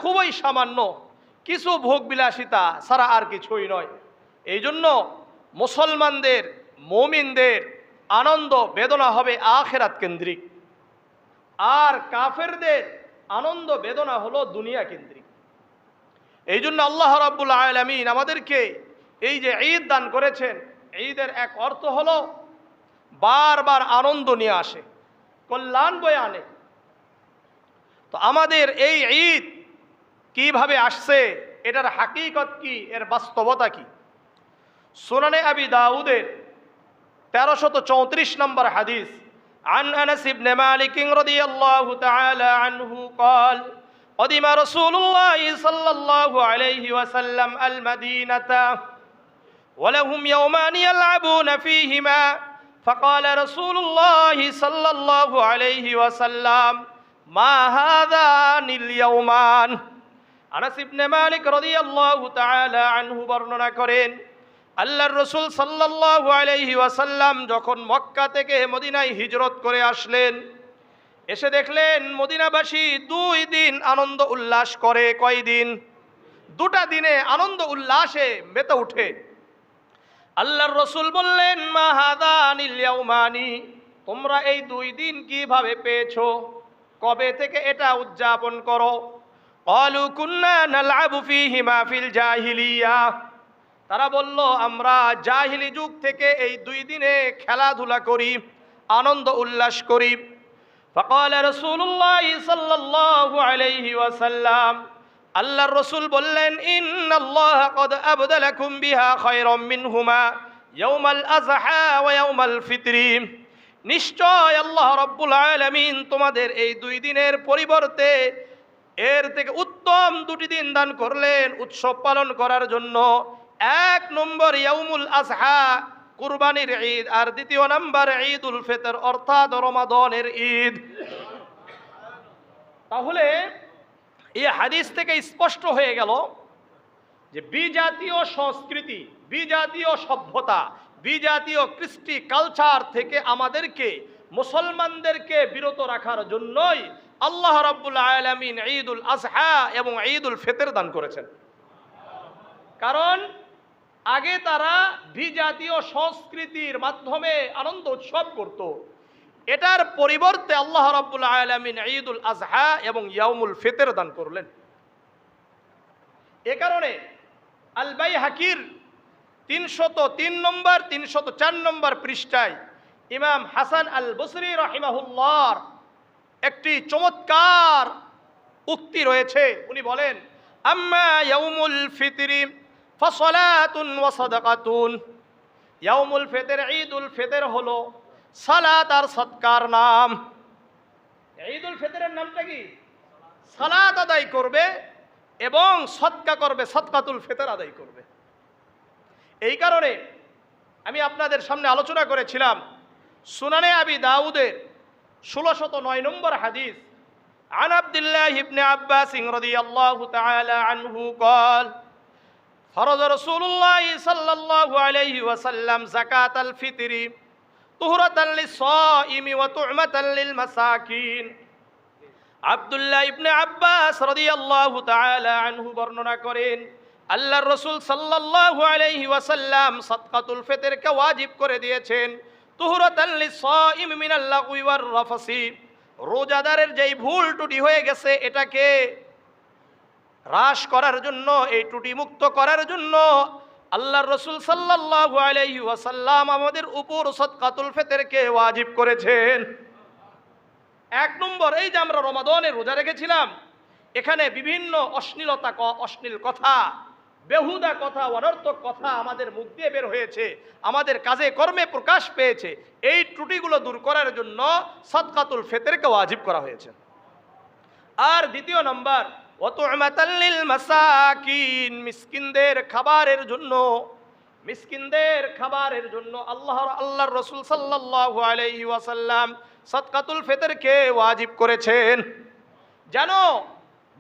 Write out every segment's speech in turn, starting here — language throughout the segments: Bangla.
খুবই সামান্য কিছু ভোগ বিলাসিতা ছাড়া আর কিছুই নয়। এই জন্য মুসলমানদের, মুমিনদের আনন্দ বেদনা হবে আখিরাত কেন্দ্রিক, আর কাফেরদের আনন্দ বেদনা হলো দুনিয়া কেন্দ্রিক। এই জন্য আল্লাহ রাব্বুল আলামিন আমাদেরকে এই যে ঈদ দান করেছেন, ঈদের এক অর্থ হলো বারবার আনন্দ নিয়ে আসে, কল্যাণ বয়ে আনে। তো আমাদের এই ঈদ কিভাবে আসছে, এটার হাকিকত কি, এর বাস্তবতা কি? সুনানে আবি দাউদের 1334 নম্বর হাদিস, عن أنس بن مالك رضي الله تعالى عنه قال قدم رسول الله صلى الله عليه وسلم المدينة ولهم يومان يلعبون فيهما فقال رسول الله صلى الله عليه وسلم ما هذان اليومان। আনাস ইবনে মালিক রাদিয়াল্লাহু তাআলা আনহু বর্ণনা করেন, আল্লাহর রাসূল সাল্লাল্লাহু আলাইহি ওয়াসাল্লাম যখন মক্কা থেকে মদিনায় হিজরত করে আসলেন, এসে দেখলেন মদিনাবাসী 2 দিন আনন্দ উল্লাস করে। কয় দিন? 2টা দিনে আনন্দ উল্লাসে মেতে উঠে। আল্লাহর রাসূল বললেন, মা হাদানিল ইয়াউমানি, তোমরা এই 2 দিন কিভাবে পেয়েছো, কবে থেকে এটা উদযাপন করো? ক্বালু কুন্না নালআবু ফীহিমা ফিল জাহিলিয়া, তারা বলল আমরা জাহিলি যুগ থেকে এই 2 দিনে খেলাধুলা করি, আনন্দ উল্লাস করি। ফাকালা রাসূলুল্লাহ সাল্লাল্লাহু আলাইহি ওয়াসাল্লাম, আল্লাহর রাসূল বললেন, ইন্নাল্লাহ ক্বাদ আবদালাকুম বিহা খায়রাম মিনহুমা ইয়াউমাল আযহা ওয়া ইয়াউমাল ফিতরি, নিশ্চয় আল্লাহ রাব্বুল আলামিন তোমাদের এই 2 দিনের পরিবর্তে এর থেকে উত্তম 2টি দিন দান করলেন উৎসব পালন করার জন্য। 1 নম্বর ইয়াউমুল আযহা, কুরবানির ঈদ, আর 2য় নম্বর ঈদুল ফিতর অর্থাৎ রমাদানের ঈদ। তাহলে এই হাদিস থেকে স্পষ্ট হয়ে গেল যে বিজাতীয় সংস্কৃতি, বিজাতীয় সভ্যতা, বিজাতীয় কৃষ্টি কালচার থেকে আমাদেরকে, মুসলমানদেরকে বিরত রাখার জন্যই আল্লাহ রাব্বুল আলামিন ঈদুল আযহা এবং ঈদুল ফিতর দান করেছেন। কারণ আগে তারা বিজাতীয় সংস্কৃতির মাধ্যমে আনন্দ উৎসব করত, এটার পরিবর্তে আল্লাহ রাব্বুল আলামিন ঈদুল আযহা এবং ইয়াউমুল ফিতর দান করলেন। এ কারণে আল বাইহাকির 303 নম্বর 304 নম্বর পৃষ্ঠায় ইমাম হাসান আল বসরি রাহিমাহুল্লাহর একটি চমৎকার উক্তি রয়েছে। উনি বলেন, আম্মা ইয়াউমুল ফিতরি ফাসালাতুন ওয়া সাদাকাতুন, ইয়াউমুল ফিতর, ঈদুল ফিতর হলো সালাত আর সদকার নাম। ঈদুল ফিতরের নামটা কি? সালাত আদায় করবে এবং সদকা করবে, সদকাতুল ফিতর আদায় করবে। এই কারণে আমি আপনাদের সামনে আলোচনা করেছিলাম সুনানে আবি দাউদের 1609 নম্বর হাদিস, عن عبد الله بن عباس رضي الله تعالى عنه قال فرض رسول الله صلى الله عليه وسلم زكاة الفطر طهرة للصائم وطعمة للمساكين। আব্দুল্লাহ ইবনে আব্বাস রাদিয়াল্লাহু তাআলা আনহু বর্ণনা করেন, আল্লাহর রাসূল সাল্লাল্লাহু আলাইহি ওয়াসাল্লাম সাদকাতুল ফিতরকে ওয়াজিব করে দিয়েছেন, তুহরাতাল লিসাইম মিনাল লাগwi ওয়ার রাফসি, রোজাদারের যেই ভুল ত্রুটি হয়ে গেছে এটাকে হ্রাস করার জন্য, এই ত্রুটি মুক্ত করার জন্য আল্লাহর রাসূল সাল্লাল্লাহু আলাইহি ওয়াসাল্লাম আমাদের উপর সাদকাতুল ফিতরকে ওয়াজিব করেছেন। 1 নম্বর, এই যে আমরা রমাদানে রোজা রেখেছিলাম, এখানে বিভিন্ন অশ্লীল কথা, বেহুদা কথা, অনর্থক কথা আমাদের মুখ দিয়ে বের হয়েছে, আমাদের কাজে কর্মে প্রকাশ পেয়েছে। এই ত্রুটিগুলো দূর করার জন্য সাদকাতুল ফিতরকে ওয়াজিব করা হয়েছে। আর 2 নম্বর, ওয়াতু'মাতাল লিল মাসাকিন, মিসকিনদের খাবারের জন্য, মিসকিনদের খাবারের জন্য আল্লাহর রাসূল সাল্লাল্লাহু আলাইহি ওয়াসাল্লাম সাদকাতুল ফিতরকে ওয়াজিব করেছেন, যেন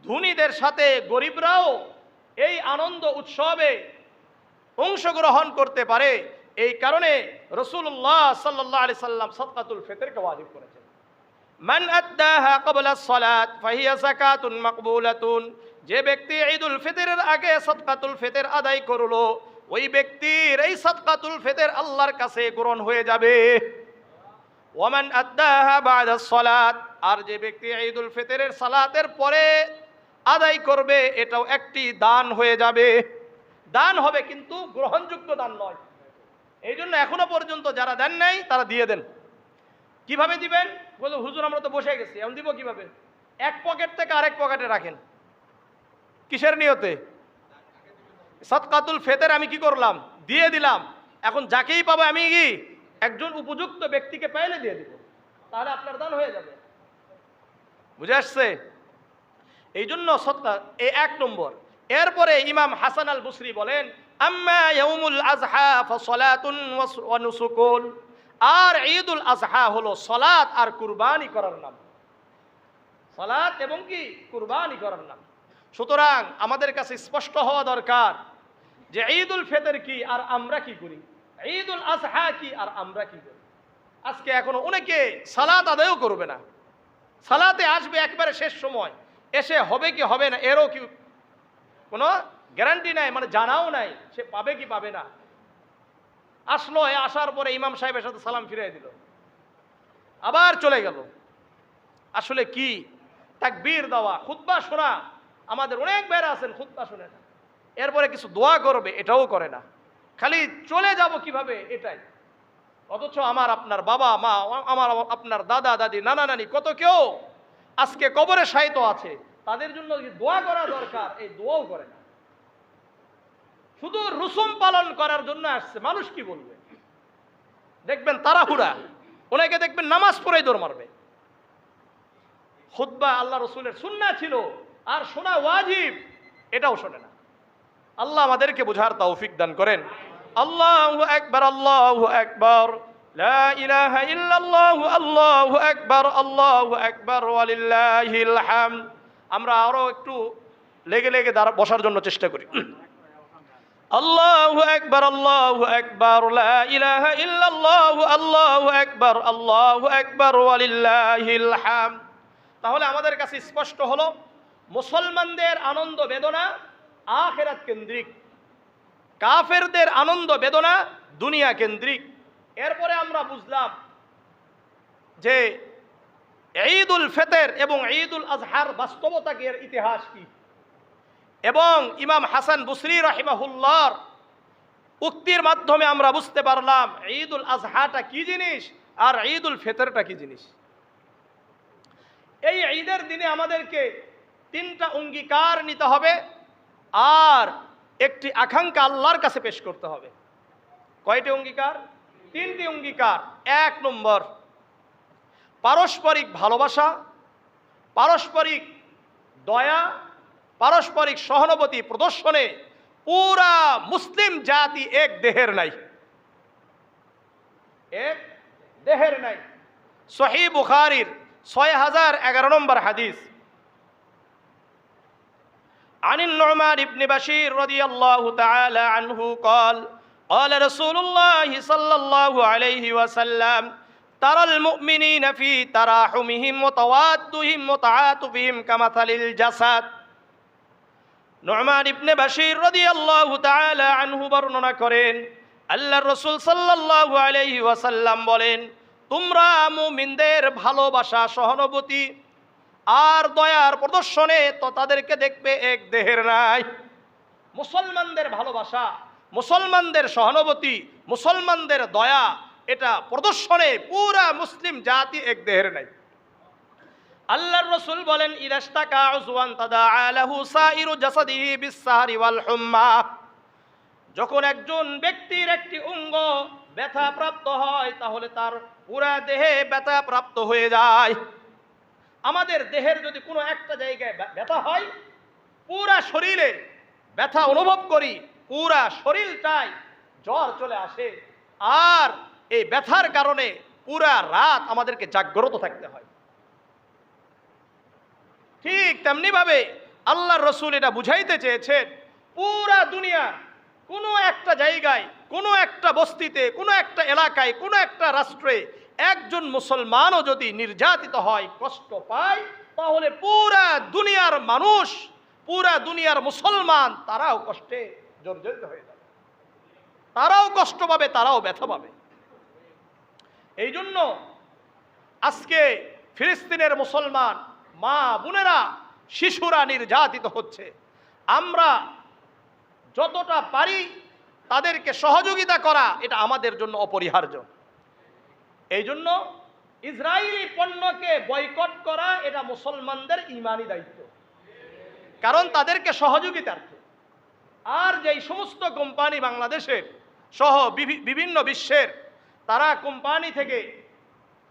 ধনীদের সাথে গরিবরাও এই আনন্দ উৎসবে অংশগ্রহণ করতে পারে। এই কারণে রাসূলুল্লাহ সাল্লাল্লাহু আলাইহি সাল্লাম সাদকাতুল ফিতরকে ওয়াজিব করেছেন। মান আদ্দাহা ক্বাবলা আস-সালাত ফাহিয়া যাকাতুন মাকবুলাতুন, যে ব্যক্তি ঈদুল ফিতরের আগে সাদকাতুল ফিতর আদায় করলো, ওই ব্যক্তির এই সাদকাতুল ফিতর আল্লাহর কাছে গ্রহণ হয়ে যাবে। ওয়ামান আদ্দাহা বা'দা সালাত, আর যে ব্যক্তি ঈদুল ফিতরের সালাতের পরে আদায় করবে, এটাও একটি দান হয়ে যাবে। দান হবে কিন্তু গ্রহণযোগ্য দান নয়। এই জন্য এখনো পর্যন্ত যারা দেন নাই তারা দিয়ে দেন। কিভাবে দিবেন? বলো হুজুর আমরা তো বসে গেছি, এখন দিব কিভাবে? এক পকেট থেকে আরেক পকেটে রাখেন। কিসের নিয়তে? সাদকাতুল ফিতর আমি কি করলাম? দিয়ে দিলাম। এখন যাকেই পাবো আমি কি একজন উপযুক্ত ব্যক্তিকে পাইলে দিয়ে দিব, তাহলে আপনার দান হয়ে যাবে। বুঝে আসছে? এই জন্য সদকা এই এক নম্বর। এরপরে ইমাম হাসান আল বসরি বলেন, আম্মা ইয়াউমুল আযহা ফাসালাতুন ওয়া নুসুকুন, আর ঈদুল আযহা হলো সালাত আর কুরবানি করার নাম। সালাত এবং কি কুরবানি করার নাম। সুতরাং আমাদের কাছে স্পষ্ট হওয়া দরকার যে ঈদুল ফিতর কি আর আমরা কি করি, ঈদুল আযহা কি আর আমরা কি করি। আজকে এখনো অনেকে সালাত আদায়ও করবে না। সালাতে আসবে একবারে শেষ সময়, এসে হবে কি হবে না এরও কি কোনো গ্যারান্টি নাই, মানে জানাও নাই সে পাবে কি পাবে না। আসলো, আসার পরে ইমাম সাহেবের সাথে সালাম ফিরিয়ে দিল, আবার চলে গেল। আসলে কি তাকবীর দেওয়া, খুতবা শোনা, আমাদের অনেক ভাইরা আছেন খুতবা শুনে না, এরপরে কিছু দোয়া করবে এটাও করে না, খালি চলে যাব কিভাবে এটাই। অথচ আমার আপনার বাবা মা, আমার আপনার দাদা দাদি, নানা নানি, কত কেউ আজকে কবরে শায়িত আছে, তাদের জন্য দোয়া করা দরকার, এই দোয়াও করে না। শুধু রসুম পালন করার জন্য আসছে। মানুষ কি বলবে? দেখবেন তাড়াহুড়া, অনেকে দেখবেন নামাজ পড়েই দৌড় মারবে। খুতবা আল্লাহ রসুলের সুন্নাহ ছিল আর শোনা ওয়াজিব, এটাও শোনে না। আল্লাহ আমাদেরকে বুঝার তৌফিক দান করেন। আল্লাহু আকবার, আল্লাহু আকবার, লা ইলাহা ইল্লাল্লাহু, আল্লাহু আকবার, আল্লাহু আকবার, ওয়ালিল্লাহিল হামদ। আমরা আরো একটু লেগে লেগে বসার জন্য চেষ্টা করি। আল্লাহু আকবার, আল্লাহু আকবার, লা ইলাহা ইল্লাল্লাহু, আল্লাহু আকবার, আল্লাহু আকবার, ওয়ালিল্লাহিল হামদ। তাহলে আমাদের কাছে স্পষ্ট হলো মুসলমানদের আনন্দ বেদনা আখিরাত কেন্দ্রিক, কাফেরদের আনন্দ বেদনা দুনিয়া কেন্দ্রিক। এরপরে আমরা বুঝলাম যে ঈদুল ফিতর এবং ঈদুল আযহার বাস্তবতার ইতিহাস কি, এবং ইমাম হাসান বসরি রাহিমাহুল্লাহর উক্তির মাধ্যমে আমরা বুঝতে পারলাম ঈদুল আযহাটা কি জিনিস আর ঈদুল ফিতরটা কি জিনিস। এই ঈদের দিনে আমাদেরকে তিনটা অঙ্গীকার নিতে হবে আর একটি আকাঙ্ক্ষা আল্লাহর কাছে পেশ করতে হবে। কয়টি অঙ্গীকার? তিনটি অঙ্গীকার। এক নম্বর, পারস্পরিক ভালোবাসা, পারস্পরিক দয়া, পারস্পরিক সহানুভূতি প্রদর্শনে পুরা মুসলিম জাতি এক দেহের নাই, এক দেহের নাই। সহিহ বুখারীর 6011 নম্বর হাদিস, عن النعمان بن بشير رضي الله تعالى عنه قال قال رسول الله صلى الله عليه وسلم ترى المؤمنين في تراحمهم وتوادهم وتعاطفهم كمثل الجسد। নু'মান ইবনে বাশীর রাদিয়াল্লাহু তাআলা আনহু বর্ণনা করেন, আল্লাহর রাসূল সাল্লাল্লাহু আলাইহি ওয়াসাল্লাম বলেন, তোমরা মুমিনদের ভালোবাসা, সহানুভূতি আর দয়ার প্রদর্শনে তো তাদেরকে দেখবে এক দেহের নাই। মুসলমানদের ভালোবাসা, মুসলমানদের সহানুভূতি, মুসলমানদের দয়া, এটা প্রদর্শনে পুরা মুসলিম জাতি এক দেহের নাই। আল্লাহর রাসূল বলেন, ইদাশতাকা উযওয়ান তাদাআ লাহু সাইরু জাসাদিহি বিসসাহরি ওয়াল হুম্মা। যখন একজন ব্যক্তির একটি অঙ্গ ব্যথা প্রাপ্ত হয় তাহলে তার পুরা দেহে ব্যথা প্রাপ্ত হয়ে যায়। আমাদের দেহের যদি কোনো একটা জায়গায় ব্যথা হয়, পুরা শরীরে ব্যথা অনুভব করি, পুরা শরীরটাই জ্বর চলে আসে, আর এই ব্যথার কারণে পুরা রাত আমাদেরকে জাগ্রত থাকতে হয়। ঠিক তেমনি ভাবে আল্লাহর রাসূল এটা বুঝাইতে চেয়েছেন, পুরা দুনিয়া কোনো একটা জায়গায়, কোনো একটা বস্তিতে, কোনো একটা এলাকায়, কোনো একটা রাষ্ট্রে একজন মুসলমানও যদি নির্যাতিত হয়, কষ্ট পায়, তাহলে পুরা দুনিয়ার মানুষ পুরা দুনিয়ার মুসলমান তারাও কষ্টে জর্জরিত হয়ে যাবে, তারাও কষ্ট পাবে, তারাও ব্যথা পাবে। এই জন্য আজকে ফিলিস্তিনের মুসলমান মা বোনেরা, শিশুরা নির্যাতিত হচ্ছে। আমরা যতটা পারি তাদেরকে সহযোগিতা করা, এটা আমাদের জন্য অপরিহার্য। এই জন্য ইসরায়েলি পণ্যকে বয়কট করা এটা মুসলমানদের ঈমানি দায়িত্ব, কারণ তাদেরকে সহযোগিতার্থে। আর যেই সমস্ত কোম্পানি বাংলাদেশের সহ বিভিন্ন বিশ্বের, তারা কোম্পানি থেকে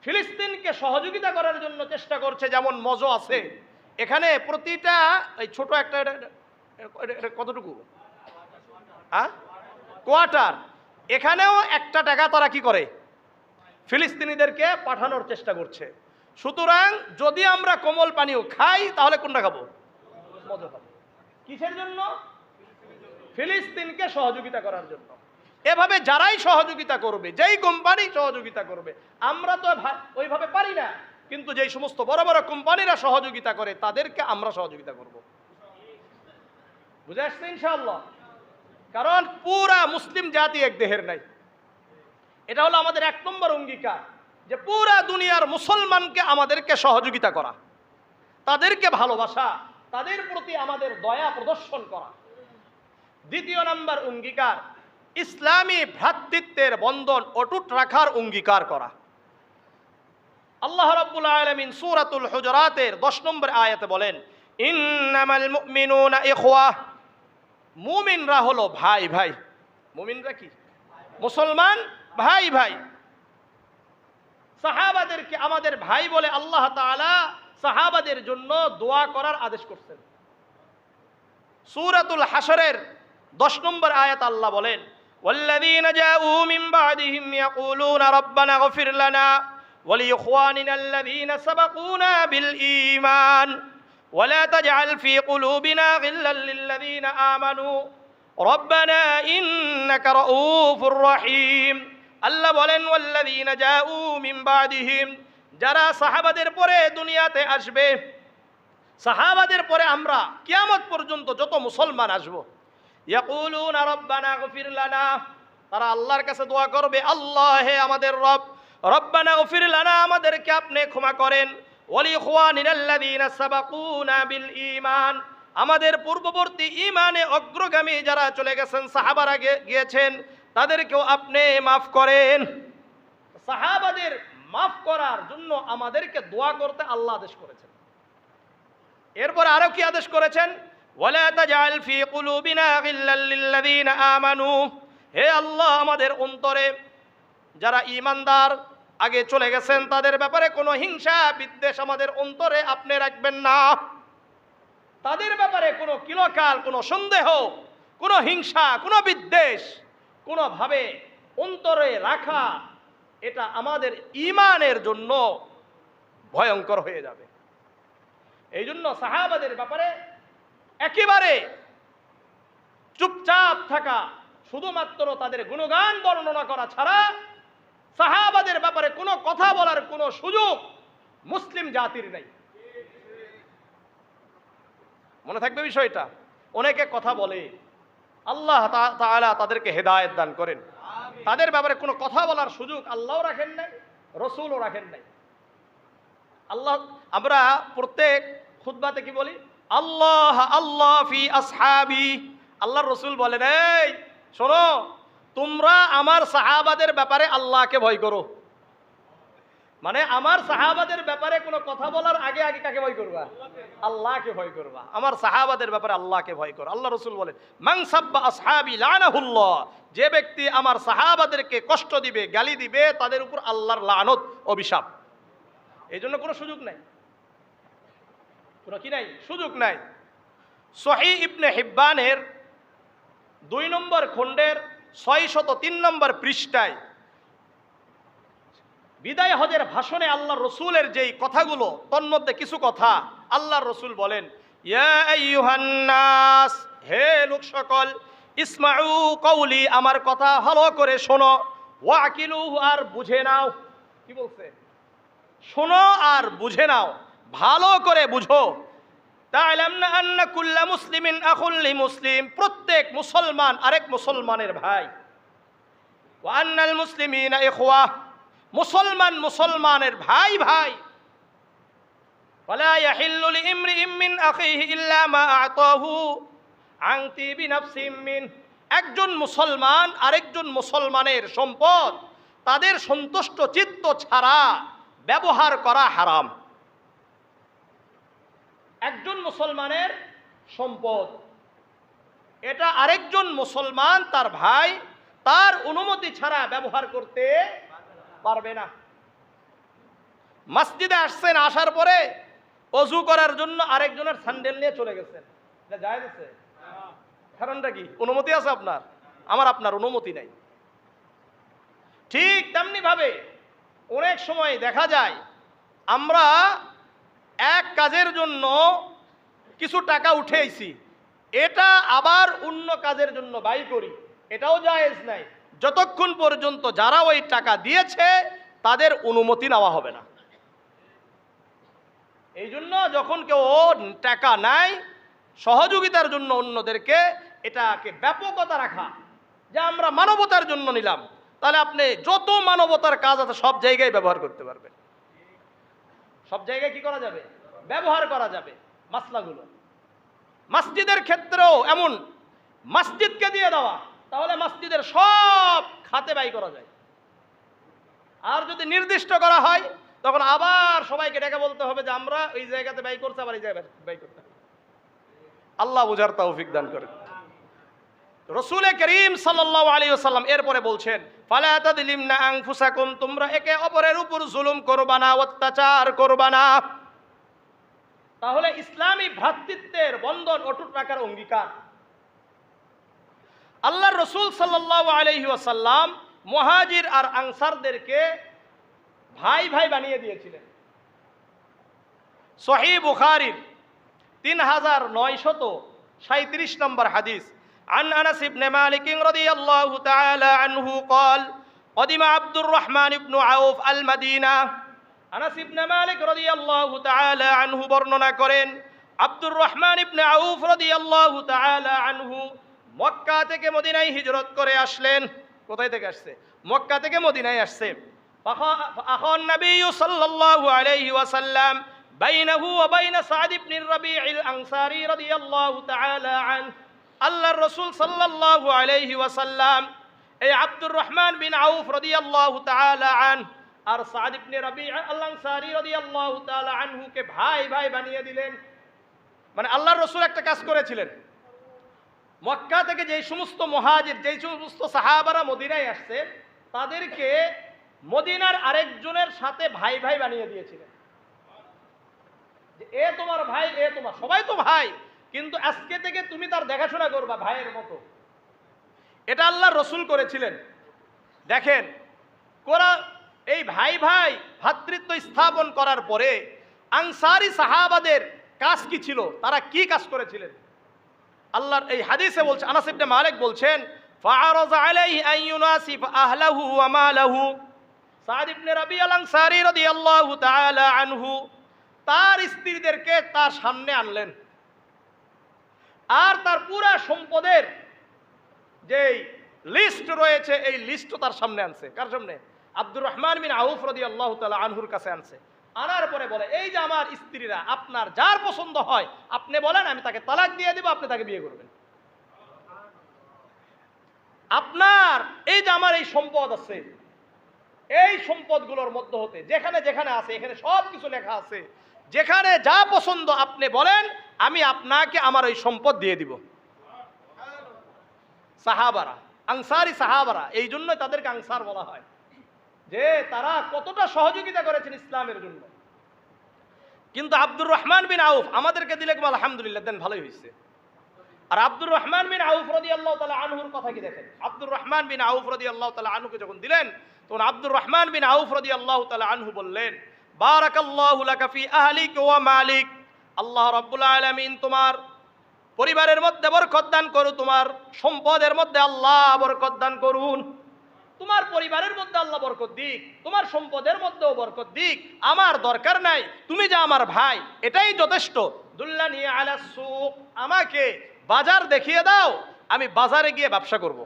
ফিলিস্তিনকে সহযোগিতা করার জন্য চেষ্টা করছে, যেমন মজো আছে, এখানে প্রতিটা এই ছোট একটা কতটুকু কোয়ার্টার, এখানেও 1 টাকা তারা কি করে ফিলিস্তিনিদেরকে পাঠানোর চেষ্টা করছে। সুতরাং যদি আমরা কোমল পানীয় খাই তাহলে কোনটা খাবো? মজো খাবো। কিসের জন্য? ফিলিস্তিনকে সহযোগিতা করার জন্য। এভাবে যারাই সহযোগিতা করবে, যেই কোম্পানি সহযোগিতা করবে, আমরা তো ওইভাবে পারি না, কিন্তু যেই সমস্ত বড় বড় কোম্পানিরা সহযোগিতা করে তাদেরকে আমরা সহযোগিতা করব। বুঝে আসছে ইনশাআল্লাহ? কারণ পুরা মুসলিম জাতি এক দেহের নাই। এটা হলো আমাদের 1 নম্বর অঙ্গীকার, যে পুরা দুনিয়ার মুসলমানকে আমাদেরকে সহযোগিতা করা, তাদেরকে ভালোবাসা, তাদের প্রতি আমাদের দয়া প্রদর্শন করা। 2 নম্বর অঙ্গীকার, ইসলামী ভ্রাতৃত্বের বন্ধন অটুট রাখার অঙ্গীকার করা। আল্লাহ রাব্বুল আলামিন সূরাতুল হুজুরাতের 10 নম্বর আয়াতে বলেন, ইন্নামাল মুমিনুনা ইখওয়া, মুমিনরা হলো ভাই ভাই। মুমিনরা কি? মুসলমান ভাই ভাই। সাহাবাদেরকে আমাদের ভাই বলে আল্লাহ তাআলা সাহাবাদের জন্য দোয়া করার আদেশ করছেন। সূরাতুল হাশরের 10 নম্বর আয়াত আল্লাহ বলেন, ওয়াল্লাযীনা জাউ মিন বা'দিহিম ইয়াকুলুনা রাব্বানা ইগফির লানা ওয়া লিইখওয়ানিনা আল্লাযীনা সাবাকুনা বিল ঈমান ওয়া লা তাজআল ফী কুলুবিনা গিল্লাল লিল্লাযীনা আমানু রাব্বানা ইন্নাকা রাউফুর রহিম। আল্লাহ বলেন, ওয়াল্লাযীনা জাউ মিন বা'দিহিম, যারা সাহাবাদের পরে দুনিয়াতে আসবে, সাহাবাদের পরে আমরা কিয়ামত পর্যন্ত যত মুসলমান আসব, ইয়াকুলুনা রাব্বানা ইগফির লানা, তারা আল্লাহর কাছে দোয়া করবে, আল্লাহ হে আমাদের রব, রব্বানা ইগফির লানা, আমাদেরকে আপনি ক্ষমা করেন, ওয়া লিইখওয়ানিনাল্লাযীনা সাবাকুনা বিল ঈমান, আমাদের পূর্ববর্তী ঈমানে অগ্রগামী যারা চলে গেছেন, সাহাবারা গিয়েছেন, তাদেরকেও আপনি মাফ করেন। সাহাবাদের মাফ করার জন্য আমাদেরকে দোয়া করতে আল্লাহ আদেশ করেছেন। এরপর আরো কি আদেশ করেছেন? ওয়ালা তাজআল ফী কুলুবিনা গিল্লাল লিল্লাযীনা আমানু, হে আল্লাহ আমাদের অন্তরে যারা ঈমানদার আগে চলে গেছেন তাদের ব্যাপারে কোনো হিংসা বিদ্বেষ আমাদের অন্তরে আপনি রাখবেন না। তাদের ব্যাপারে কোনো কিলকাল, কোনো সন্দেহ, কোনো হিংসা, কোনো বিদ্বেষ কোনোভাবে অন্তরে রাখা, এটা আমাদের ঈমানের জন্য ভয়ঙ্কর হয়ে যাবে। এই জন্য সাহাবাদের ব্যাপারে একেবারে চুপচাপ থাকা, শুধুমাত্র তাদের গুণগান বর্ণনা করা ছাড়া সাহাবাদের ব্যাপারে কোনো কথা বলার কোনো সুযোগ মুসলিম জাতির নেই। মনে থাকবে বিষয়টা। অনেকে কথা বলে, আল্লাহ তাআলা তাদেরকে হেদায়েত দান করেন, তাদের ব্যাপারে কোনো কথা বলার সুযোগ আল্লাহও রাখেন নাই, রসুলও রাখেন নাই। আল্লাহ, আমরা প্রত্যেক খুতবাতে কি বলি? আল্লাহ আল্লাহ ফি আসহাবি। আল্লাহর রসুল বলেন, এই শোনো, তোমরা আমার সাহাবাদের ব্যাপারে আল্লাহকে ভয় করো। মানে আমার সাহাবাদের ব্যাপারে কোনো কথা বলার আগে আগে কাকে ভয় করবা? আল্লাহকে ভয় করবা। আমার সাহাবাদের ব্যাপারে আল্লাহকে ভয় করো। আল্লাহ রসুল বলেন, মান সাব্বা আসহাবি লানাহুল্লাহ, যে ব্যক্তি আমার সাহাবাদেরকে কষ্ট দিবে, গালি দিবে, তাদের উপর আল্লাহর লানত, অভিশাপ। এই জন্য কোনো সুযোগ নাই, কোনো কি নাই, সুযোগ নাই। সহিহ ইবনে হিব্বানের 2 নম্বর খণ্ডের 603 নম্বর পৃষ্ঠায় বিদায় হজের ভাষণে আল্লাহর রসুলের যেই কথাগুলো, তন্মধ্যে কিছু কথা আল্লাহর রসুল বলেন, ইয়া আইয়ুহান নাস, হে লোক সকল, ইসমাউ কওলি, আমার কথা ভালো করে শোনো, ওয়াকিলু, আর বুঝে নাও। কি বলছে? শোনো আর বুঝে নাও, ভালো করে বুঝো। তা'লামনা আন্না কুল্লা মুসলিমিন আখুল লিমুসলিম, প্রত্যেক মুসলমান আরেক মুসলমানের ভাই। ওয়া আন্নাল মুসলিমিনা ইখওয়া, মুসলমান মুসলমানের ভাই ভাই। ওয়ালা ইয়াহিল্লু লিইমরিইম মিন আখিহি ইল্লা মা আ'তাহু আন তিবি নাফসিম মিন, একজন মুসলমান আরেকজন মুসলমানের সম্পদ তাদের সন্তুষ্ট চিত্ত ছাড়া ব্যবহার করা হারাম। একজন মুসলমানের সম্পদ, এটা আরেকজন মুসলমান তার ভাই তার অনুমতি ছাড়া ব্যবহার করতে পারবে না। মসজিদে আসছেন, আসার পরে অজু করার জন্য আরেকজনের স্যান্ডেল নিয়ে চলে গেছেন, এটা জায়েজ আছে? কারণটা কি? অনুমতি আছে আপনার, আমার আপনার অনুমতি নাই। ঠিক তেমনি ভাবে অনেক সময় দেখা যায় আমরা এক কাজের জন্য কিছু টাকা উঠেইছি, এটা আবার অন্য কাজের জন্য ব্যয় করি, এটাও জায়েজ নাই, যতক্ষণ পর্যন্ত যারা ওই টাকা দিয়েছে তাদের অনুমতি নেওয়া হবে না। এই জন্য যখন কেউ টাকা নেয় সহযোগিতার জন্য অন্যদেরকে, এটাকে ব্যাপকতা রাখা, যে আমরা মানবতার জন্য নিলাম, তাহলে আপনি যত মানবতার কাজ আছে সব জায়গায় ব্যবহার করতে পারবেন। সব জায়গায় কি করা যাবে? ব্যবহার করা যাবে মাসলাগুলো। মসজিদের ক্ষেত্রেও এমন, মসজিদকে দিয়ে দেওয়া, তাহলে মসজিদের সব খাতে ব্যয় করা যায়। আর যদি নির্দিষ্ট করা হয় তখন আবার সবাইকে ডেকে বলতে হবে যে আমরা এই জায়গাতে ব্যয় করছি, আবার এই জায়গায় ব্যয় করতে হবে। আল্লাহ বুঝার তৌফিক দান করেন। রাসূল করিম সাল্লাল্লাহু আলাইহি ওয়াসাল্লাম এরপরে বলছেন, ফালা তাযলিমনা আনফুসাকুম, তোমরা একে অপরের উপর জুলুম করবা না, অত্যাচার করবা না। তাহলে ইসলামী ভ্রাতৃত্বের বন্ধন অটুট রাখার অঙ্গীকার। আল্লাহর রাসূল সাল্লাল্লাহু আলাইহি ওয়াসাল্লাম মুহাজির আর আনসারদেরকে ভাই ভাই বানিয়ে দিয়েছিলেন। সহিহ বুখারীর 3937 নম্বর হাদিস, عن أنس بن مالك رضي الله تعالى عنه قال قدم عبد الرحمن بن عوف المدينة। আনাস ইবনে মালিক রাদিয়াল্লাহু তাআলা আনহু বর্ণনা করেন, আব্দুর রহমান ইবনে আউফ রাদিয়াল্লাহু তাআলা আনহু মক্কা থেকে মদিনায় হিজরত করে আসলেন। কোথায় থেকে আসছে? মক্কা থেকে মদিনায় আসছে। ফাখান নবী সাল্লাল্লাহু আলাইহি ওয়াসাল্লাম বাইনাহু ওয়া বাইনা সাদ ইবনে রাবি'আল আনসারী রাদিয়াল্লাহু তাআলা আন, আল্লাহর রাসূল সাল্লাল্লাহু আলাইহি ওয়াসাল্লাম এই আব্দুর রহমান বিন আউফ রাদিয়াল্লাহু তাআলা আন আর সাদ ইবনে রাবি'আ আল আনসারী রাদিয়াল্লাহু তাআলা আনহুকে ভাই ভাই বানিয়ে দিলেন। মানে আল্লাহর রাসূল একটা কাজ করেছিলেন, মক্কা থেকে যেই সমস্ত মুহাজির, যেই সমস্ত সাহাবারা মদিনায় আসছে, তাদেরকে মদিনার আরেকজনের সাথে ভাই ভাই বানিয়ে দিয়েছিলেন। যে এ তোমার ভাই, এ তোমার, সবাই তো ভাই, কিন্তু আজকে থেকে তুমি তার দেখাশোনা করবা ভাইয়ের মতো। এটা আল্লাহর রাসূল করেছিলেন। দেখেন, এই ভাই ভাই ভ্রাতৃত্ব স্থাপন করার পরে আনসারী সাহাবাদের কাজ কি ছিল, তারা কি কাজ করেছিলেন? আল্লাহর এই হাদিসে বলছে, আনাস ইবনে মালিক বলছেন, ফাআরাযা আলাইহি আন ইউনাসিফ আহলাহু ওয়া মালাহু, সাদ ইবনে রাবি'আল আনসারী রাদিয়াল্লাহু তাআলা আনহু তার স্ত্রীদেরকে তার সামনে আনলেন, আর তার পুরা সম্পদের যেই লিস্ট রয়েছে এই লিস্টও তার সামনে আনছে। কার সামনে? আব্দুর রহমান বিন আউফ রাদিয়াল্লাহু তাআলা আনহুর কাছে আনছে। আনার পরে বলে, এই যে আমার স্ত্রীরা, আপনার যার পছন্দ হয় আপনি বলেন, আমি তাকে তালাক দিয়ে দেব, আপনি তাকে বিয়ে করবেন। আপনার এই যে আমার এই সম্পদ আছে, এই সম্পদগুলোর মধ্যে হতে যেখানে যেখানে আছে, এখানে সব কিছু লেখা আছে, যেখানে যা পছন্দ আপনি বলেন, আমি আপনাকে আমার ওই সম্পদ দিয়ে দিব। সাহাবারা, আনসারী সাহাবারা, এই জন্যই তাদেরকে আনসার বলা হয়, যে তারা কতটা সহযোগিতা করেছেন ইসলামের জন্য। কিন্তু আব্দুর রহমান বিন আউফ আমাদেরকে দিলে আলহামদুলিল্লাহ, দেন, ভালোই হয়েছে। আর আব্দুর রহমান বিন আউফ রাদিয়াল্লাহু তাআলা আনহুর কথা কি দেখেন, আব্দুর রহমান বিন আউফ রাদিয়াল্লাহু তাআলা আনহুকে যখন দিলেন, তখন আব্দুর রহমান বিন আউফ রাদিয়াল্লাহু তাআলা আনহু বললেন, বারাকাল্লাহু লাকা ফি আহলিক ওয়া মালিক, আল্লাহ রাব্বুল আলামিন তোমার পরিবারের মধ্যে বরকত দান করুন, তোমার সম্পদের মধ্যে আল্লাহ বরকত দান করুন। তোমার পরিবারের মধ্যে আল্লাহ বরকত দিক, তোমার সম্পদের মধ্যেও বরকত দিক, আমার দরকার নাই, তুমি যে আমার ভাই এটাই যথেষ্ট, দুল্লানি আলা সুক, আমাকে বাজার দেখিয়ে দাও, আমি বাজারে গিয়ে ব্যবসা করব।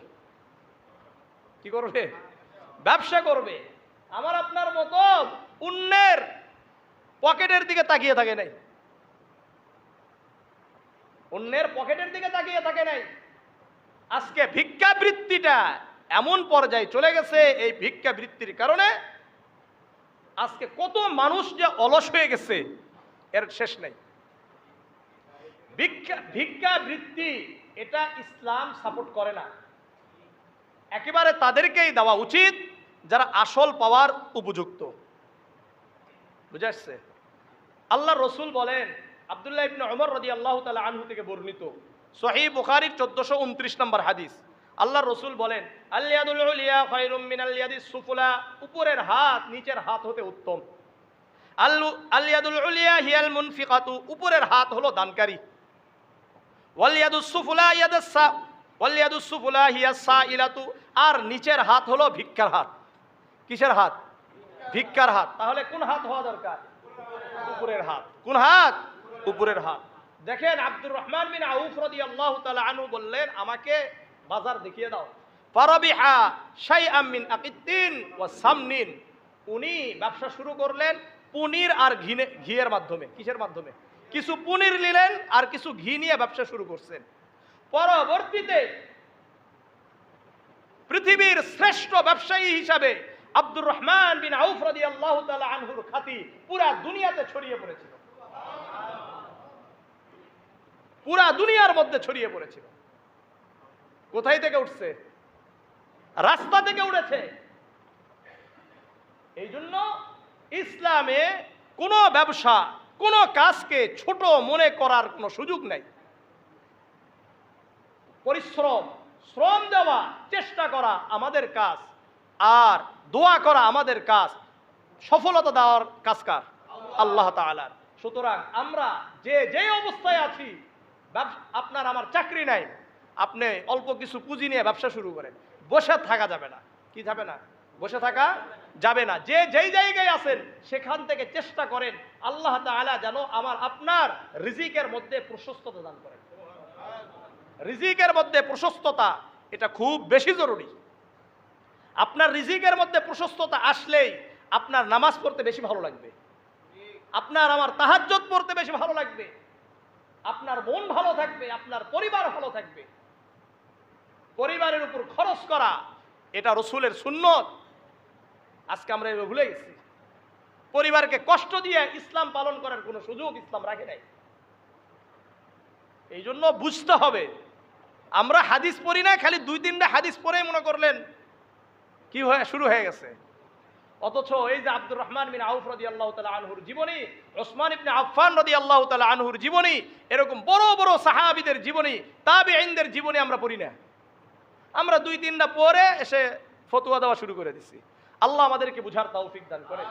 কি করবে? ব্যবসা করবে। আমার আপনার মতো অন্যের পকেটের দিকে তাকিয়ে থাকে নাই, অন্যের পকেটের দিকে তাকিয়ে থাকে নাই। আজকে ভিক্ষাবৃত্তিটা এমন পর্যায়ে চলে গেছে, এই ভিক্ষাবৃত্তির কারণে আজকে কত মানুষ যে অলস হয়ে গেছে এর শেষ নেই। ভিক্ষাবৃত্তি এটা ইসলাম সাপোর্ট করে না। একেবারে তাদেরকেই দেওয়া উচিত যারা আসল পাওয়ার উপযুক্ত। বুঝে আসছে? আল্লাহ রসুল বলেন, আব্দুল্লাহ ইবনে উমর রাদিয়াল্লাহু তাআলা আনহু থেকে বর্ণিত, সহিহ বুখারীর 1429 নম্বর হাদিস, আল্লাহ রসুল বলেন, আল ইয়াদুল উলিয়া খায়রুম মিনাল ইয়াদিস সুফলা, উপরের হাত নিচের হাত হতে উত্তম। আল ইয়াদুল উলিয়া হিয়াল মুনফিকাতু, উপরের হাত হলো দানকারী। ওয়াল ইয়াদুস সুফলা ওয়াল ইয়াদুস সুফলা হিয়াস সাইলাতু, আর নিচের হাত হলো ভিক্ষার হাত। কিসের হাত? ভিক্ষার হাত। তাহলে কোন হাত হওয়া দরকার? উপরের হাত। কোন হাত? উপরের হাত। দেখেন আব্দুর রহমান বিন আউফ রাদিয়াল্লাহু তাআলা আনহু বললেন, আমাকে বাজার দেখিয়ে দাও। ফারাবিহা শাইআম মিন আকিদ্দিন ওয়া সামনিন, উনি ব্যবসা শুরু করলেন পনির আর ঘিয়ের মাধ্যমে। কিসের মাধ্যমে? কিছু পনির নিলেন আর কিছু ঘি নিয়ে ব্যবসা শুরু করছেন। পরবর্তীতে পৃথিবীর শ্রেষ্ঠ ব্যবসায়ী হিসাবে আব্দুর রহমান বিন আউফ রাদিয়াল্লাহু তাআলা আনহুর খ্যাতি পুরা দুনিয়াতে ছড়িয়ে পড়েছিল, পুরা দুনিয়ার মধ্যে ছড়িয়ে পড়েছিল। কোথায় থেকে উঠছে? রাস্তা থেকে উঠেছে। এই জন্য ইসলামে কোনো ব্যবসা, কোনো কাজকে ছোট মনে করার কোনো সুযোগ নাই। পরিশ্রম, শ্রম দেওয়া, চেষ্টা করা আমাদের কাজ, আর দোয়া করা আমাদের কাজ। সফলতা দেওয়ার কাজ কার? আল্লাহ তাআলার। সুতরাং আমরা যে অবস্থায় আছি, আপনার আমার চাকরি নাই, আপনি অল্প কিছু পুঁজি নিয়ে ব্যবসা শুরু করেন, বসে থাকা যাবে না। কি যাবে না? বসে থাকা যাবে না। যেই জায়গায় আছেন সেখান থেকে চেষ্টা করেন আল্লাহ তাআলা যেন আমার আপনার রিজিকের মধ্যে প্রশস্ততা দান করেন। রিজিকের মধ্যে প্রশস্ততা এটা খুব বেশি জরুরি। আপনার রিজিকের মধ্যে প্রশস্ততা আসলেই আপনার নামাজ পড়তে বেশি ভালো লাগবে, আপনার আমার তাহাজ্জুদ পড়তে বেশি ভালো লাগবে, আপনার মন ভালো থাকবে, আপনার পরিবার ভালো থাকবে। পরিবারের উপর খরচ করা এটা রসুলের সুন্নত। আজকে আমরা এগুলো ভুলে গেছি। পরিবারকে কষ্ট দিয়ে ইসলাম পালন করার কোনো সুযোগ ইসলাম রাখে নাই। এই জন্য বুঝতে হবে, আমরা হাদিস পড়ি না, খালি 2-3টা হাদিস পড়ে মনে করলেন কি শুরু হয়ে গেছে। অথচ এই যে আব্দুর রহমান বিন আউফ রাদিয়াল্লাহু তাআলা আনহুর জীবনী, ওসমান ইবনে আফফান রাদিয়াল্লাহু তাআলা আনহুর জীবনী, এরকম বড় বড় সাহাবীদের জীবনী, তাবিঈনদের জীবনী আমরা পড়ি না। আমরা 2-3টা পড়ে এসে ফতোয়া দেওয়া শুরু করে দিছি। আল্লাহ আমাদেরকে বুঝার তৌফিক দান করে।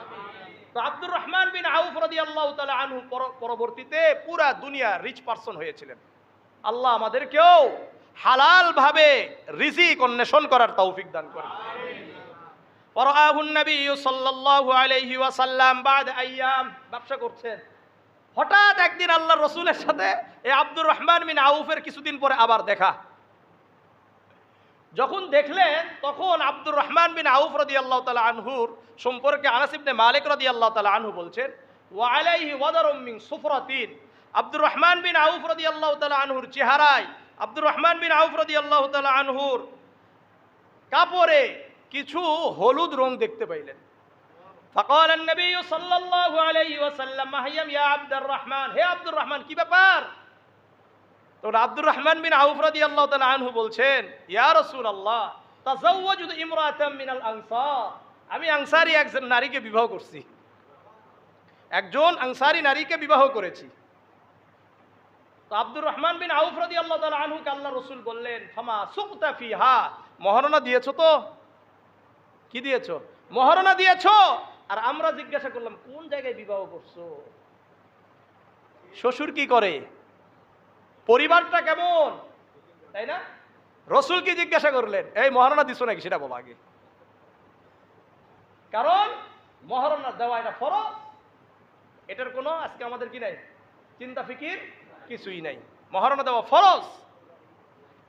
তো আব্দুর রহমান বিন আউফ রাদিয়াল্লাহু তাআলা আনহু পরবর্তীতে পুরা দুনিয়া রিচ পারসন হয়েছিলেন। আল্লাহ আমাদেরকেও হালাল ভাবে রিজিক অন্বেষণ করার তৌফিক দান করে। পরাহুন নবী সাল্লাল্লাহু আলাইহি ওয়াসাল্লাম বাদ আইয়াম, ব্যবসা করছেন, হঠাৎ একদিন আল্লাহর রাসূলের সাথে এই আব্দুর রহমান বিন আউফের কিছুদিন পরে আবার দেখা। যখন দেখলেন তখন আব্দুর রহমান বিন আউফ রাদিয়াল্লাহু তাআলা আনহুর সম্পর্কে আনাস ইবনে মালিক রাদিয়াল্লাহু তাআলা আনহু বলছেন, ওয়া আলাইহি ওয়াদারুম মিন সুফরাতিন, আব্দুর রহমান বিন আউফ রাদিয়াল্লাহু তাআলা আনহুর চেহারায়, আব্দুর রহমান বিন আউফ রাদিয়াল্লাহু তাআলা আনহুর কাপড়ে কিছু হলুদ রং দেখতে পাইলেন। ফাকাল নবী সাল্লাল্লাহু আলাইহি ওয়াসাল্লাম, মাহিয়াম ইয়া আব্দুর রহমান, হে আব্দুর রহমান কি ব্যাপার? তখন আব্দুর রহমান বিন আউফ রাদিয়াল্লাহু তাআলা আনহু বলছেন, ইয়া রাসূলুল্লাহ তাযাওয়াজতু ইমরাতাম মিনাল আনসার, আমি আনসারী একজন নারীকে বিবাহ করছি, একজন আনসারী নারীকে বিবাহ করেছি। তো আব্দুর রহমান বিন আউফ রাদিয়াল্লাহু তাআলা আনহুকে আল্লাহ রাসূল বললেন, ফামা সুকতা ফিহা, মহারণা দিয়েছো তো? কি দিয়েছো? মহারণা দিয়েছো। আর আমরা জিজ্ঞাসা করলাম কোন জায়গায় বিবাহ করছো, শ্বশুর কি করে, পরিবারটা কেমন, তাই না? রসুল কি জিজ্ঞাসা করলেন, এই মহারণা দিছো নাকি সেটা বলো আগে। কারণ মহারণা দেওয়া এটা ফরজ, এটার কোনো আজকে আমাদের কি নাই, চিন্তা ফিকির কিছুই নাই। মহারণা দেওয়া ফরজ।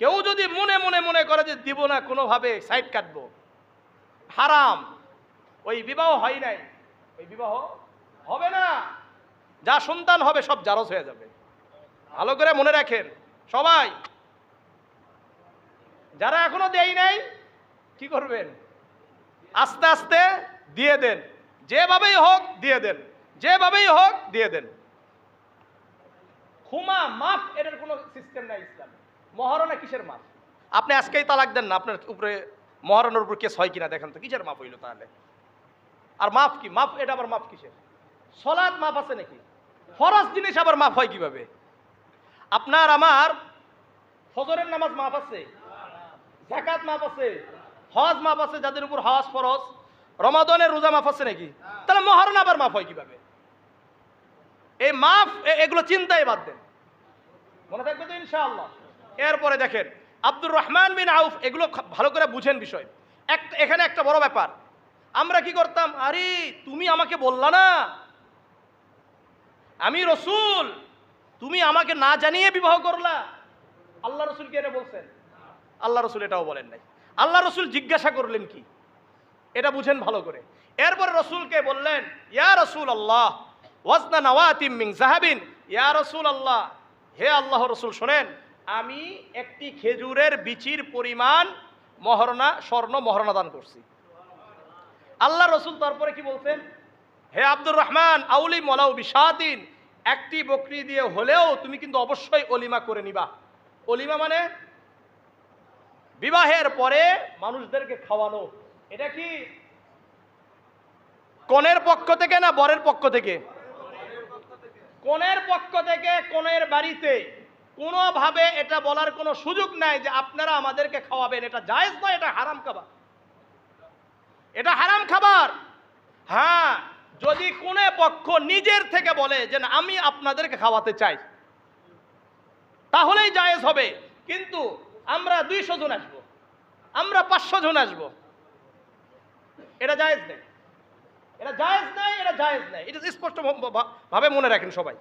কেউ যদি মনে মনে মনে করে যে দিব না, কোনোভাবে সাইড কাটবো, হারাম। ওই বিবাহ হয় নাই, ওই বিবাহ হবে না। যা সন্তান হবে সব জারজ হয়ে যাবে। ভালো করে মনে রাখেন সবাই। যারা এখনো দেয় নাই কি করবেন? আস্তে আস্তে দিয়ে দেন, যেভাবেই হোক দিয়ে দেন, যেভাবেই হোক দিয়ে দেন। ক্ষমা মাফ এটার কোনো সিস্টেম নাই ইসলামে। মহারণা কিসের মাফ? আপনি আজকেই তালাক দেন না, আপনার উপরে মহারণার উপর কেস হয় কিনা দেখেন তো, কিসের মাফ হইল তাহলে? আর মাফ কি? মাফ এটা আবার মাফ কিসের? সলাৎ মাফ আছে নাকি? ফরজ জিনিস আবার মাফ হয় কিভাবে? আপনার আমার ফজরের নামাজ মাফ আছে, যাকাত মাফ আছে, হজ মাফ আছে, যাদের উপর হজ ফরজ, রমাদানের রোজা মাফ আছে নাকি? তাহলে মহারণা আবার মাফ হয় কিভাবে? এই মাফ এগুলো চিন্তাই বাদ দেন, মনে থাকবে তো ইনশাআল্লাহ। এরপরে দেখেন আব্দুর রহমান বিন আউফ, এগুলো ভালো করে বুঝেন বিষয়। এখানে একটা বড় ব্যাপার, আমরা কি করতাম? আরে তুমি আমাকে বললা না আমি রসুল, তুমি আমাকে না জানিয়ে বিবাহ করলা। আল্লাহ রসুল কি এটা বলছেন? আল্লাহ রসুল এটাও বলেন নাই। আল্লাহ রসুল জিজ্ঞাসা করলেন কি, এটা বুঝেন ভালো করে। এরপরে রসুলকে বললেন, ইয়া রসুল আল্লাহ ওয়াজনা নাওয়াতিম মিন যাহাবিন, ইয়া রসুল আল্লাহ, হে আল্লাহ রসুল শোনেন, আমি একটি খেজুরের বিচির পরিমাণ মহারণা, স্বর্ণ মহারণা দান করছি। আল্লাহ রসুল তারপরে কি বলছেন? হে আব্দুর রহমান, আউলি মলাউ বিশাতিন, একটি বকরি দিয়ে হলেও তুমি কিন্তু অবশ্যই অলিমা করে নিবা। অলিমা মানে বিবাহের পরে মানুষদেরকে খাওয়ানো। এটা কি কনের পক্ষ থেকে না বরের পক্ষ থেকে? কনের পক্ষ থেকে। কনের বাড়িতে কোনোভাবে এটা বলার কোনো সুযোগ নাই যে আপনারা আমাদেরকে খাওয়াবেন, এটা জায়েজ নয়, এটা হারাম খাবার, এটা হারাম খাবার। হ্যাঁ, যদি কোনে পক্ষ নিজের থেকে বলে যে না আমি আপনাদেরকে খাওয়াতে চাই, তাহলেই জায়েজ হবে। কিন্তু আমরা 200 জন আসবো, আমরা 500 জন আসবো, এটা জায়েজ নেই, এটা জায়েজ নাই, এটা জায়েজ নাই। এটা স্পষ্ট ভাবে মনে রাখেন সবাই।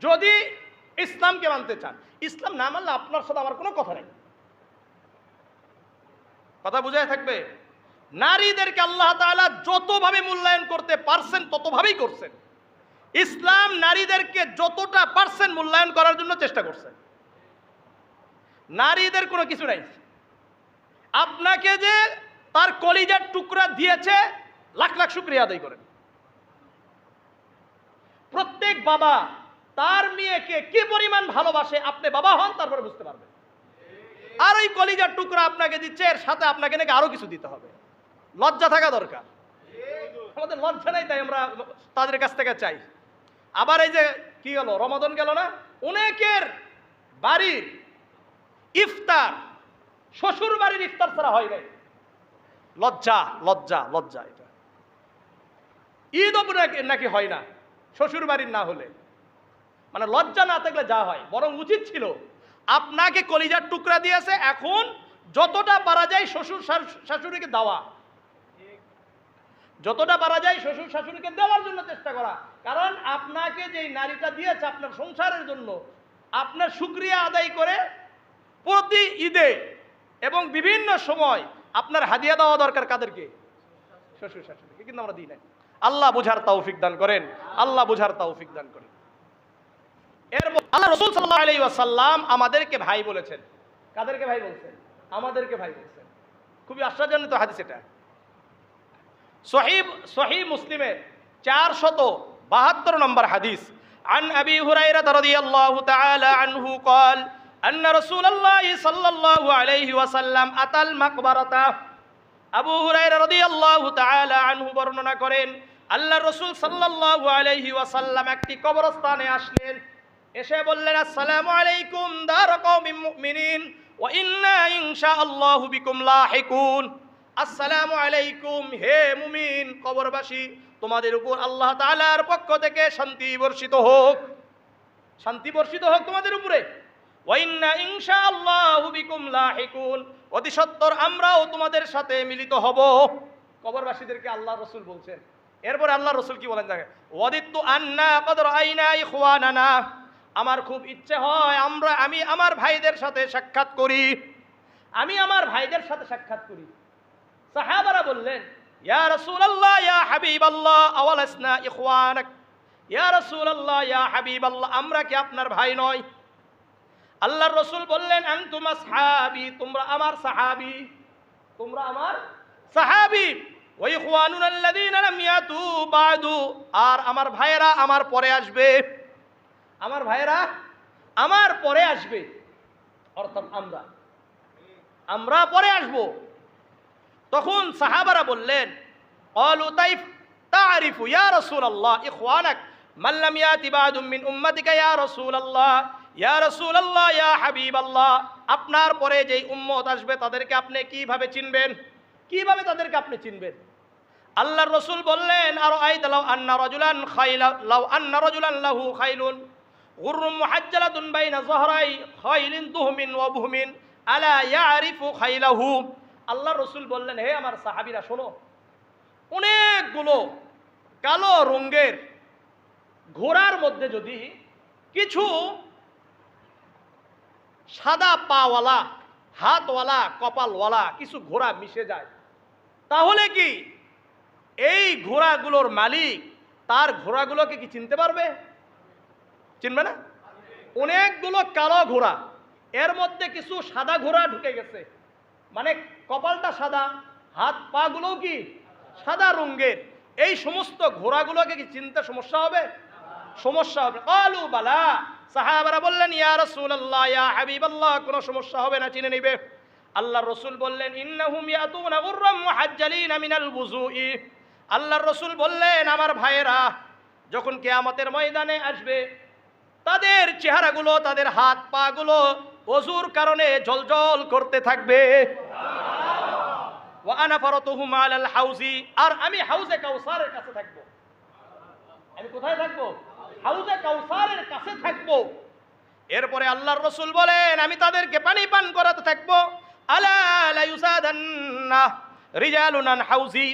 যদি ইসলামকে মানতে চান, ইসলাম না মানলে আপনার সাথে আমার কোনো কথা নেই। কথা বুঝায় থাকবে? নারীদেরকে আল্লাহ তাআলা যতভাবে মূল্যায়ন করতে পারছেন ততভাবেই করছেন। ইসলাম নারীদেরকে যতটা পারছেন মূল্যায়ন করার জন্য চেষ্টা করছেন। নারীদের কোনো কিছু নাই। আপনাকে যে তার কলিজার টুকরা দিয়েছে, লাখ লাখ শুকরিয়া আদায় করেন। প্রত্যেক বাবা তার মেয়েকে কি পরিমাণ ভালোবাসে, আপনি বাবা হন তারপরে বুঝতে পারবেন। আর ওই কলিজার টুকরা আপনাকে দিচ্ছে, এর সাথে আপনাকে নাকি আরো কিছু দিতে হবে। লজ্জা থাকা দরকার। আমাদের লজ্জা নেই, তাই আমরা তাদের কাছ থেকে চাই। আবার এই যে কি গেল, রমাদান গেল না, অনেকের বাড়ির ইফতার শ্বশুর বাড়ির ইফতার ছাড়া হয় নাই। লজ্জা লজ্জা লজ্জা। এটা ঈদ নাকি হয় না শ্বশুর বাড়ির না হলে, মানে লজ্জা না থাকলে যা হয়। বরং উচিত ছিল, আপনাকে কলিজার টুকরা দিয়েছে, এখন যতটা পারা যায় শ্বশুর শাশুড়িকে দেওয়া, যতটা পারা যায় শ্বশুর শাশুড়িকে দেওয়ার জন্য চেষ্টা করা। কারণ আপনাকে যেই নারীটা দিয়েছে আপনার সংসারের জন্য, আপনার শুকরিয়া আদায় করে প্রতি ঈদে এবং বিভিন্ন সময় আপনার হাদিয়া দেওয়া দরকার। কাদেরকে? শ্বশুর শাশুড়িকে। কিন্তু আমরা দিই না। আল্লাহ বুঝার তৌফিক দান করেন, আল্লাহ বুঝার তৌফিক দান করেন। এরপর আল্লাহ রাসূল সাল্লাল্লাহু আলাইহি ওয়াসাল্লাম আমাদেরকে ভাই বলেছেন। কাদেরকে ভাই বলছেন? আমাদেরকে ভাই বলছেন। খুবই আশ্চর্যজনক হাদিস এটা। সহিহ মুসলিমে 472 নম্বর হাদিস। عن أبي هريرة رضي الله تعالى عنه قال أن رسول الله صلى الله عليه وسلم أتى المقبرة। আবু হুরায়রা রাদিয়াল্লাহু তাআলা আনহু বর্ণনা করেন, আল্লাহর রাসূল সাল্লাল্লাহু আলাইহি ওয়াসাল্লাম একটি কবরস্থানে আসলেন। এসে বললেন, আসসালামু আলাইকুম দার কওমিল মুমিনিন ওয়া ইন্না ইনশাআল্লাহু বিকুম লাহিকুন। আসসালামু আলাইকুম, হে মুমিন কবরবাসী, তোমাদের উপর আল্লাহ তাআলার পক্ষ থেকে শান্তি বর্ষিত হোক, শান্তি বর্ষিত হোক তোমাদের উপরে। ওয়া ইন্না ইনশাআল্লাহু বিকুম লাহিকুন, অতি সত্বর আমরাও তোমাদের সাথে মিলিত হব। কবরবাসীদেরকে আল্লাহ রাসূল বলছেন। এরপরে আল্লাহ রসুল কি বলেন দেখেন, ওয়াদিতু আন্না ক্বাদ রাআইনা ইখওয়ানানা, আমার খুব ইচ্ছে হয় আমি আমার ভাইদের সাথে সাক্ষাৎ করি, আমি আমার ভাইদের সাথে সাক্ষাৎ করি। সাহাবারা বললেন, ইয়া রাসূলুল্লাহ ইয়া হাবিবাল্লাহ আওয়ালাসনা ইখওয়ানাক, ইয়া রাসূলুল্লাহ ইয়া হাবিবাল্লাহ, আমরা কি আপনার ভাই নয়? আল্লাহর রাসূল বললেন, আনতুম আসহাবি, তোমরা আমার সাহাবী, তোমরা আমার সাহাবী, ওয়া ইখওয়ানুনা আল্লাযীনা লাম ইয়াতু বা'দু, আর আমার ভাইয়েরা আমার পরে আসবে, আমার ভাইয়েরা আমার পরে আসবে, অর্থাৎ আমরা পরে আসব। তখন সাহাবারা বললেন, ক্বালু তাইফ তা'রিফু ইয়া রাসূলুল্লাহ ইখওয়ানাক মান লাম ইয়াতি বা'দুম মিন উম্মাতিকা ইয়া রাসূলুল্লাহ, ইয়া রাসূলুল্লাহ ইয়া হাবিবাল্লাহ, আপনার পরে যেই উম্মত আসবে তাদেরকে আপনি কিভাবে চিনবেন, কিভাবে তাদেরকে আপনি চিনবেন? আল্লাহর রাসূল বললেন, আরাআইতা লাউ আন্না রাজুলান লাহু খাইলুন গুররুম মুহাজ্জালাতুন বাইনা যহরাই খাইলিন দুহমিন ওয়া বুহমিন আলা ইয়ারিফু খাইলাহু। আল্লাহর রাসূল বললেন, হে আমার সাহাবীরা শোনো, অনেকগুলো কালো রঙের ঘোড়ার মধ্যে যদি কিছু সাদা পাওয়ালা, হাতওয়ালা, কপালওয়ালা কিছু ঘোড়া মিশে যায়, তাহলে কি এই ঘোড়াগুলোর মালিক তার ঘোড়াগুলোকে কি চিনতে পারবে? চিনবে না? অনেকগুলো কালো ঘোড়া, এর মধ্যে কিছু সাদা ঘোড়া ঢুকে গেছে, মানে কপালটা সাদা, হাত পা গুলো কি সাদা রঙের, এই সমস্ত ঘোড়াগুলোকে কি চিনতে সমস্যা হবে? সমস্যা হবে। ক্বালু বালা, সাহাবারা বললেন, ইয়া রাসূলুল্লাহ ইয়া হাবিবাল্লাহ, কোনো সমস্যা হবে না, চিনে নিবে। আল্লাহর রাসূল বললেন, ইন্নাহুম ইয়াতুনা গুররাম মুহাজ্জালিনা মিনাল বুজুই, আল্লাহর রাসূল বললেন, আমার ভাইয়েরা যখন কিয়ামতের ময়দানে আসবে, তাদের চেহারাগুলো, তাদের হাত পা গুলো ওযুর কারণে জ্বলজ্বল করতে থাকবে। ওয়া আনা ফারাতুহুম আলাল হাউজি, আর আমি হাউজে কাউসারের কাছে থাকবো। আমি কোথায় থাকবো? হাউজে কাউসারের কাছে থাকবো। এরপরে আল্লাহর রাসূল বলেন, আমি তাদেরকে পানি পান করাতে থাকবো। আলা লা ইউসাদান্না রিজালুন আন হাউজি,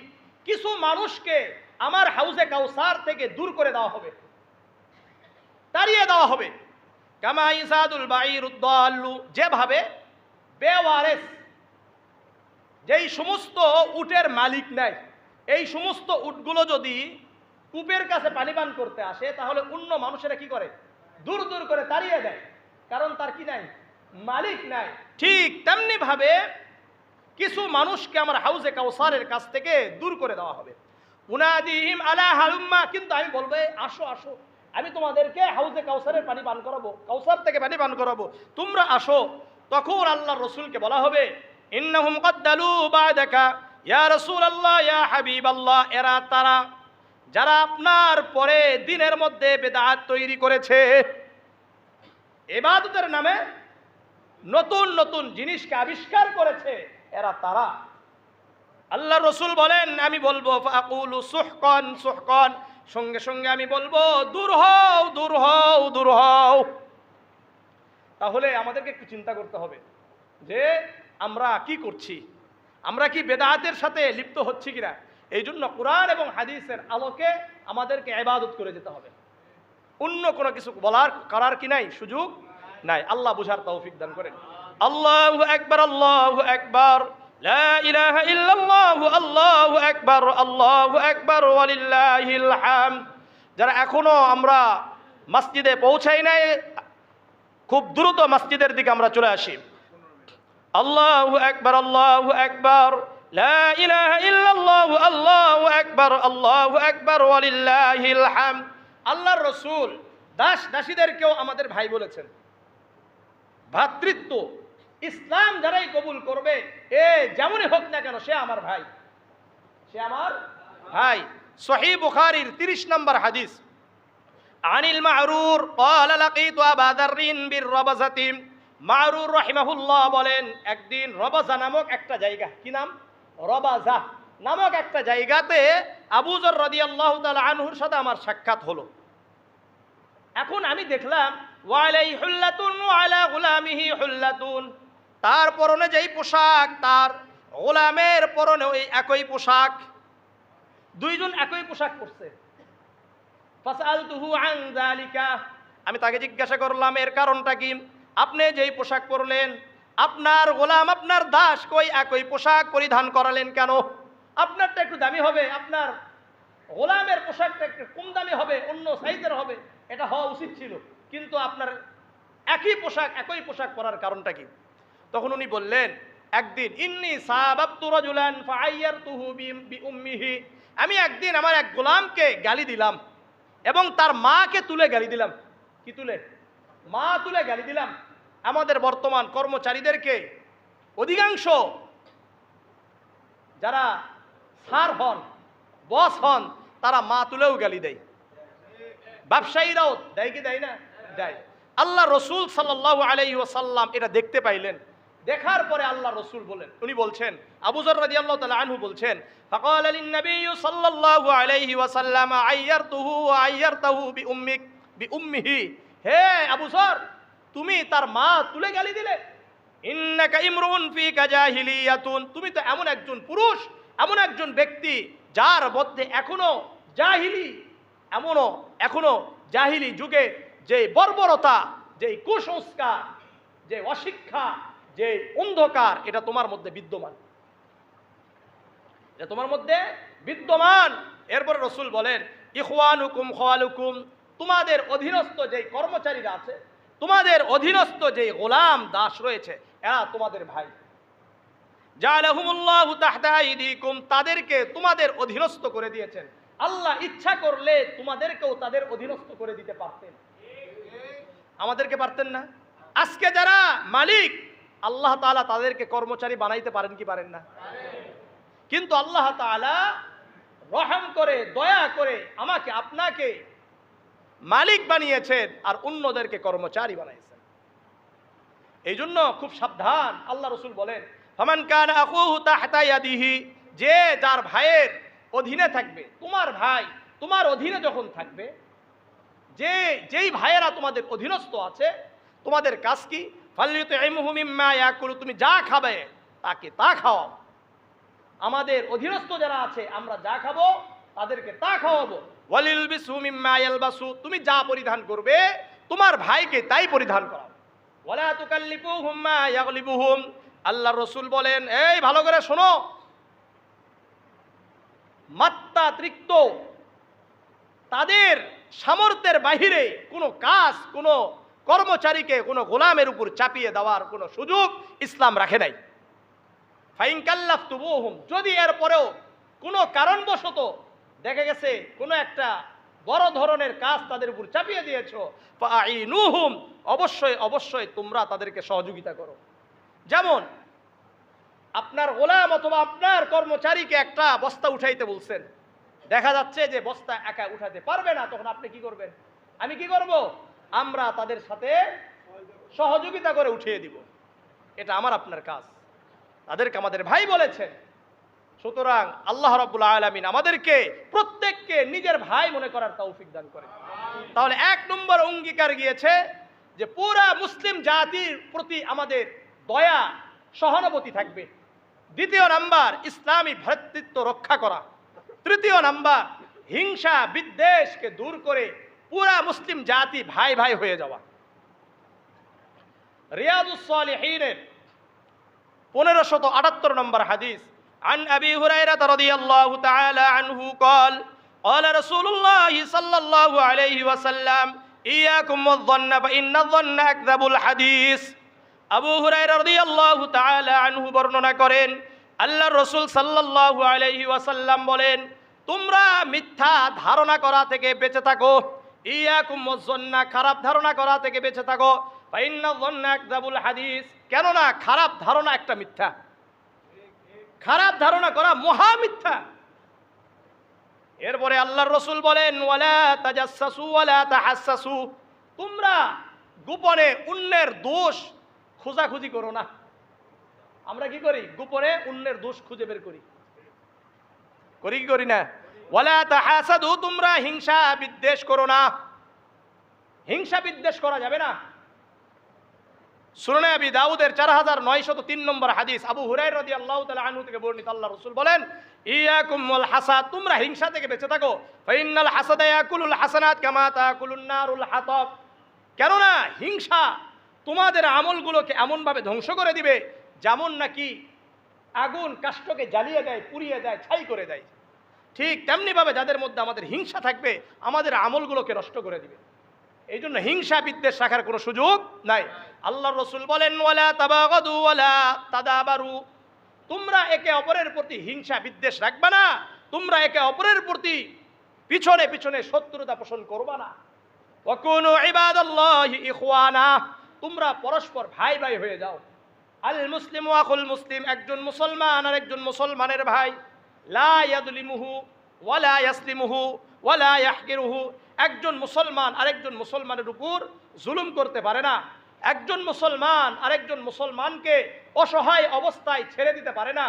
কিছু মানুষকে আমার হাউজে কাউসার থেকে দূর করে দেওয়া হবে, তাড়িয়ে দেওয়া হবে। কামা ইসাদুল বাঈরুদ দাল্লু, যেভাবে বেওয়ারেস, যেই সমস্ত উটের মালিক নাই, এই সমস্ত উটগুলো যদি কূপের কাছে পানি পান করতে আসে, তাহলে অন্য মানুষেরা কি করে? দূর দূর করে তাড়িয়ে দেয়, কারণ তার কি নাই? মালিক নাই। ঠিক তেমনি ভাবে কিছু মানুষকে আমার হাউজে কাউসারের কাছ থেকে দূর করে দেওয়া হবে। উনাদিহিম আলা হালুম্মা, কিন্তু আমি বলবো, আসো আসো, আমি তোমাদেরকে হাউজে কাউসারের পানি পান করাবো, কাউসার থেকে পানি পান করাবো, তোমরা আসো। তখন আল্লাহর রাসূলকে বলা হবে, ইন্নাহুম কদ্দালু বাদাকা ইয়া রাসূলুল্লাহ ইয়া হাবিবাল্লাহ, এরা তারা যারা আপনার পরে দিনের মধ্যে বেদাত তৈরি করেছে, ইবাদতের নামে নতুন নতুন জিনিসকে আবিষ্কার করেছে, এরা তারা। আল্লাহর রাসূল বলেন, আমি বলবো ফাকুলু সুহকান সুহকান, সঙ্গে সঙ্গে আমি বলবো, দূর হও দূর হও দূর হও। তাহলে আমাদেরকে একটু চিন্তা করতে হবে যে আমরা কি করছি, আমরা কি বেদাতের সাথে লিপ্ত হচ্ছি কিনা। এই জন্য কোরআন এবং হাদিসের আলোকে আমাদেরকে ইবাদত করে যেতে হবে, অন্য কোনো কিছু করার কি নাই, সুযোগ নাই। আল্লাহ বুঝার তৌফিক দান করেন। আল্লাহু আকবার, আল্লাহু আকবার, লা ইলাহা ইল্লাল্লাহ, আল্লাহু আকবার, আল্লাহু আকবার, ওয়ালিল্লাহিল হামদ। যারা এখনো আমরা মসজিদে পৌঁছাই নাই, খুব দ্রুত মসজিদের দিকে আমরা চলে আসি। আল্লাহু আকবার, আল্লাহু আকবার, লা ইলাহা ইল্লাল্লাহ, আল্লাহু আকবার, আল্লাহু আকবার, ওয়ালিল্লাহিল হামদ। আল্লাহর রাসূল দাস দাসীদেরকেও আমাদের ভাই বলেছেন। ভ্রাতৃত্ব, ইসলাম যারাই কবুল করবে, যেমনই হোক না কেন, সে আমার ভাই, সে আমার ভাই। সহিহ বুখারীর 30 নম্বর হাদিস, আনিল মারুর ক্বালা লাকিতু আবা যাররিন বিররাবাযাতি, মারুর রাহিমাহুল্লাহ বলেন, একদিন রবাজা নামক একটা জায়গা, কি নাম? রবাজা নামক একটা জায়গাতে আবু যর রাদিয়াল্লাহু তাআলা আনহুর সাথে আমার সাক্ষাৎ হলো। এখন আমি দেখলাম, ওয়ালাইহি হুল্লাতুন ওয়া আলা গুলামিহি হুল্লাতুন, তার পরনে যেই পোশাক, তার গোলামের পরনে ওই একই পোশাক। দুইজন একই পোশাক পরছে। ফাসআলতুহু আন যালিকা, আমি তাকে জিজ্ঞাসা করলাম এর কারণটা কি? আপনি যেই পোশাক পরলেন, আপনার গোলাম আপনার দাস কই একই পোশাক পরিধান করালেন কেন? আপনারটা একটু দামি হবে, আপনার গোলামের পোশাকটা একটু কম দামি হবে, অন্য সাইজের হবে, এটা হওয়া উচিত ছিল, কিন্তু আপনার একই পোশাক একই পোশাক পরার কারণটা কি? তখন উনি বললেন, একদিন ইন্নী সাবাবতু রাজুলান ফাআইয়ারতুহু বিউম্মিহি, আমি একদিন আমার এক গোলামকে গালি দিলাম এবং তার মাকে তুলে গালি দিলাম। কি তুলে? মা তুলে গালি দিলাম। আমাদের বর্তমান কর্মচারীদেরকে অধিকাংশ যারা স্যার হন, বস হন, তারা মা তুলেও গালি দেয়। ব্যবসায়ীরাও দেয় কি দেয় না? দেয়। আল্লাহ রসুল সাল্লাল্লাহু আলাইহি ওয়াসাল্লাম এটা দেখতে পাইলেন। দেখার পরে আল্লাহ রসুল বলেন, উনি বলছেন, আবু যর রাদিয়াল্লাহু তাআলা আনহু বলছেন, ফাকাল লিন-নবী সাল্লাল্লাহু আলাইহি ওয়াসাল্লাম আইয়ারতুহু ওয়া আইয়ারতাহু বিউম্মিহি, হে আবু যর, তুমি তার মা তুলে গালি দিলে। ইন্নাকা ইমরুন ফিকা জাহিলিয়াতুন, তুমি তো এমন একজন পুরুষ, এমন একজন ব্যক্তি যার মধ্যে এখনো জাহিলি যুগে যে বর্বরতা, যে কুসংস্কার, যে অশিক্ষা, যে অন্ধকার, এটা তোমার মধ্যে বিদ্যমান, এটা তোমার মধ্যে বিদ্যমান। এরপরে রসুল বলেন, ইখওয়ানুকুম খাওয়ালুকুম, তোমাদের অধীনস্থ যে কর্মচারীরা আছে, তোমাদের অধীনস্থ যে গোলাম দাস রয়েছে, এরা তোমাদের ভাই। জাআলাহুমুল্লাহু তাহতা আইদিকুম, তাদেরকে তোমাদের অধীনস্থ করে দিয়েছেন। আল্লাহ ইচ্ছা করলে তোমাদেরকেও তাদের অধীনস্থ করে দিতে পারতেন। আমাদেরকে পারতেন না? আজকে যারা মালিক, আল্লাহ তাআলা তাদেরকে কর্মচারী বানাইতে পারেন কি পারেন না? কিন্তু আল্লাহ তাআলা রহম করে, দয়া করে আমাকে আপনাকে মালিক বানিয়েছেন আর অন্যদেরকে কর্মচারী বানাইছেন। এই জন্য খুব সাবধান। আল্লাহ রসুল বলেন, ফামান কানা আখুহু তাহতা ইয়াদিহি, যে যার ভাইয়ের অধীনে থাকবে, তোমার ভাই তোমার অধীনে যখন থাকবে, যেই ভাইয়েরা তোমাদের অধীনস্থ আছে, তোমাদের কাজ কি? ফালইউতইমহু মিম্মা ইয়াকুলু, তুমি যা খাবে তাকে তা খাওয়াও। আমাদের অধীনস্থ যারা আছে, আমরা যা খাবো তাদেরকে তা খাওয়াবো। ওয়ালিলবিসু মিম্মা ইয়ালবাসু, তুমি যা পরিধান করবে তোমার ভাইকে তাই পরিধান করাও। ওয়ালা তুকাল্লিফুহুম মা ইয়াগলিবুহুম, আল্লাহ রসুল বলেন, এই ভালো করে শোনো, মাত্রাতিরিক্ত তাদের সামর্থ্যের বাহিরে কোনো কাজ, কোনো কর্মচারীকে কোনো গোলামের উপর চাপিয়ে দেওয়ার কোনো সুযোগ ইসলাম রাখে নাই। ফাইন কাল্লাফতুমুহুম, যদি এরপরেও কোনো কারণবশত দেখা গেছে কোনো একটা বড় ধরনের কাজ তাদের উপর চাপিয়ে দিয়েছ, ফাআইনুহুম, অবশ্যই তোমরা তাদেরকে সহযোগিতা করো। যেমন আপনার গোলাম অথবা আপনার কর্মচারীকে একটা বস্তা উঠাইতে বলছেন, দেখা যাচ্ছে যে বস্তা একা উঠাতে পারবে না, তখন আপনি কি করবেন? আমি কি করব? আমরা তাদের সাথে সহযোগিতা করে উঠিয়ে দিব। এটা আমার আপনার কাজ। তাদেরকে আমাদের ভাই বলেছেন। সুতরাং আল্লাহ রাব্বুল আলামিন আমাদেরকে প্রত্যেককে নিজের ভাই মনে করার তৌফিক দান করেন। তাহলে এক নম্বর অঙ্গীকার গিয়েছে যে পুরা মুসলিম জাতির প্রতি আমাদের দয়া, সহানুভূতি থাকবে। দ্বিতীয় নাম্বার, ইসলামী ভ্রাতৃত্ব রক্ষা করা। তৃতীয় নাম্বার, হিংসা বিদ্বেষকে দূর করে পুরা মুসলিম জাতি ভাই ভাই হয়ে যাওয়া। রিয়াদুস সালিহিনের 1578 নম্বর হাদিস, عن أبي هريرة رضي الله تعالى عنه قال قال رسول الله صلى الله عليه وسلم إياكم والظن فإن الظن أكذب الحديث। আবু হুরায়রা রাদিয়াল্লাহু তাআলা আনহু বর্ণনা করেন, আল্লাহর রাসূল সাল্লাল্লাহু আলাইহি ওয়াসাল্লাম বলেন, তোমরা মিথ্যা ধারণা করা থেকে বেঁচে থাকো। ইয়াকুম ওয়াজ-যন্না, খারাপ ধারণা করা থেকে বেঁচে থাকো। ফাইন্নায যন্না আকযাবুল হাদিস, কেননা খারাপ ধারণা একটা মিথ্যা। খারাপ ধারণা করা মহা মিথ্যা। এরপরে আল্লাহর রাসূল বলেন, ওয়ালা তাজাসসু ওয়ালা তাহাসসু, তোমরা গোপনে অন্যের দোষ খোঁজাখুঁজি করো না। আমরা কি করি? গোপনে অন্যের দোষ খুঁজে বের করি কি করি না? ওয়ালা তাহাসাদু, তোমরা হিংসা বিদ্বেষ করো না। হিংসা বিদ্বেষ করা যাবে না। সুনানে আবি দাউদের 4903 নম্বর হাদিস, আবু হুরায়রা রাদিয়াল্লাহু তাআলা আনহু থেকে বর্ণিত, আল্লাহ রাসূল বলেন, ইয়াকুম ওয়াল হাসাদ, তোমরা হিংসা থেকে বেঁচে থাকো। ফাইন্নাল হাসাদা ইয়াকুলুল হাসানাত কামা তাকুলুন নারুল হাতাব। কেননা হিংসা তোমাদের আমলগুলোকে এমনভাবে ধ্বংস করে দিবে যেমন নাকি আগুন কাষ্ঠকে জ্বালিয়ে দেয়, পুড়িয়ে দেয়, ছাই করে দেয়। ঠিক তেমনিভাবে যাদের মধ্যে আমাদের হিংসা থাকবে আমাদের আমলগুলোকে নষ্ট করে দিবে। এই জন্য হিংসা বিদ্বেষ রাখার কোনো সুযোগ নাই। আল্লাহর রাসূল বলেন, ওয়ালা তাবাগাদু ওয়ালা তাদাবারু, তোমরা একে অপরের প্রতি হিংসা বিদ্বেষ রাখবে না, তোমরা একে অপরের প্রতি পিছনে পিছনে শত্রুতা পোষণ করবে না। ওয়াকুনু ইবাদাল্লাহি ইখওয়ানা, তোমরা পরস্পর ভাই ভাই হয়ে যাও। আল মুসলিমু আখুল মুসলিম, একজন মুসলমান আর একজন মুসলমানের ভাই। লা ইয়াদলিমুহু ওয়ালা ইয়াসলিমুহু ওয়ালা ইয়াহকিরুহু, একজন মুসলমান আরেকজন মুসলমানের উপর জুলুম করতে পারে না, একজন মুসলমান আরেকজন মুসলমানকে অসহায় অবস্থায় ছেড়ে দিতে পারে না,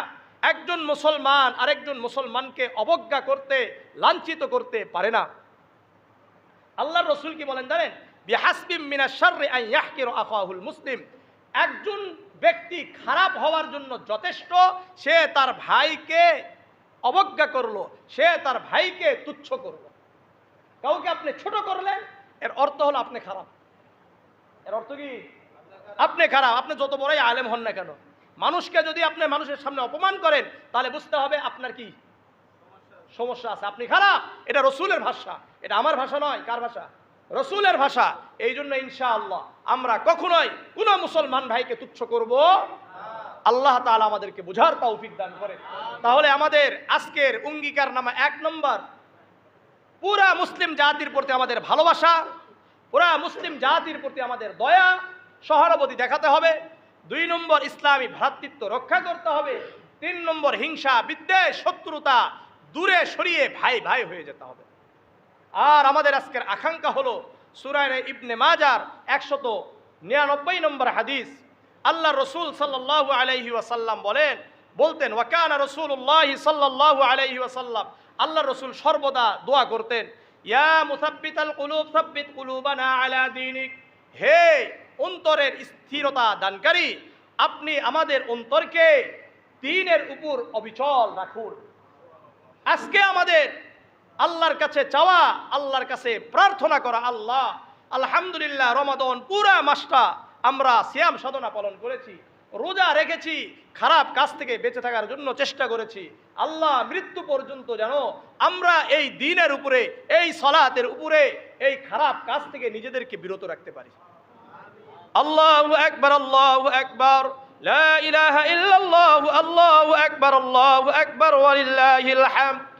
একজন মুসলমান আরেকজন মুসলমানকে অবজ্ঞা করতে, লাঞ্ছিত করতে পারে না। আল্লাহর রাসূল কি বলেন জানেন? বিহাসবিম মিনাশ শাররি আন ইয়াহকিরু আখাহুল মুসলিম, একজন ব্যক্তি খারাপ হওয়ার জন্য যথেষ্ট সে তার ভাইকে অবজ্ঞা করলো, সে তার ভাইকে তুচ্ছ করলো। কাউকে আপনি ছোট করলেন, এর অর্থ হলো আপনি খারাপ। এর অর্থ কি? আপনি খারাপ। আপনি যত বড়ই আলেম হন না কেন, মানুষকে যদি আপনি মানুষের সামনে অপমান করেন তাহলে বুঝতে হবে আপনার কি সমস্যা আছে, আপনি খারাপ। এটা রসুলের ভাষা, এটা আমার ভাষা নয়। কার ভাষা? রসুলের ভাষা। এই জন্য ইনশাআল্লাহ আমরা কখনোই কোন মুসলমান ভাইকে তুচ্ছ করব। আল্লাহ তাআলা আমাদেরকে বুঝার তৌফিক দান করে। তাহলে আমাদের আজকের অঙ্গীকারনামা 1 নম্বর, পুরা মুসলিম জাতির প্রতি আমাদের ভালোবাসা, পুরা মুসলিম জাতির প্রতি আমাদের দয়া সহানুভূতি দেখাতে হবে। 2 নম্বর, ইসলামী ভ্রাতৃত্ব রক্ষা করতে হবে। 3 নম্বর, হিংসা বিদ্বেষ শত্রুতা দূরে সরিয়ে ভাই ভাই হয়ে যেতে হবে। আর আমাদের আজকের আকাঙ্ক্ষা হলো সূরা ইবনে মাজার 199 নম্বর হাদিস, আল্লাহ রসুল সাল্লাল্লাহু আলাইহি ওয়াসাল্লাম বলতেন, ওয়াকানা রাসূলুল্লাহ সাল্লাল্লাহু আলাইহি ওয়াসাল্লাম, আল্লাহ রসুল সর্বদা দোয়া করতেন, ইয়া মুসাব্বিতাল কুলুব সাব্বিত কুলুবানা আলা দীনিক, হে অন্তরের স্থিরতা দানকারী, আপনি আমাদের অন্তরকে দ্বীনের উপর অবিচল রাখুন। আজকে আমাদের আল্লাহর কাছে চাওয়া, আল্লাহর কাছে প্রার্থনা করা, আল্লাহ আলহামদুলিল্লাহ রমাদান পুরা মাসটা আমরা সিয়াম সাধনা পালন করেছি, রোজা রেখেছি, খারাপ কাজ থেকে বেঁচে থাকার জন্য চেষ্টা করেছি। আল্লাহ মৃত্যু পর্যন্ত যেন আমরা এই দ্বীনের উপরে, এই সালাতের উপরে, এই খারাপ কাজ থেকে নিজেদেরকে বিরত রাখতে পারি। আল্লাহু আকবার, আল্লাহু আকবার, লা ইলাহা ইল্লাল্লাহু, আল্লাহু আকবার, আল্লাহু আকবার, ওয়া লিল্লাহিল হামদ।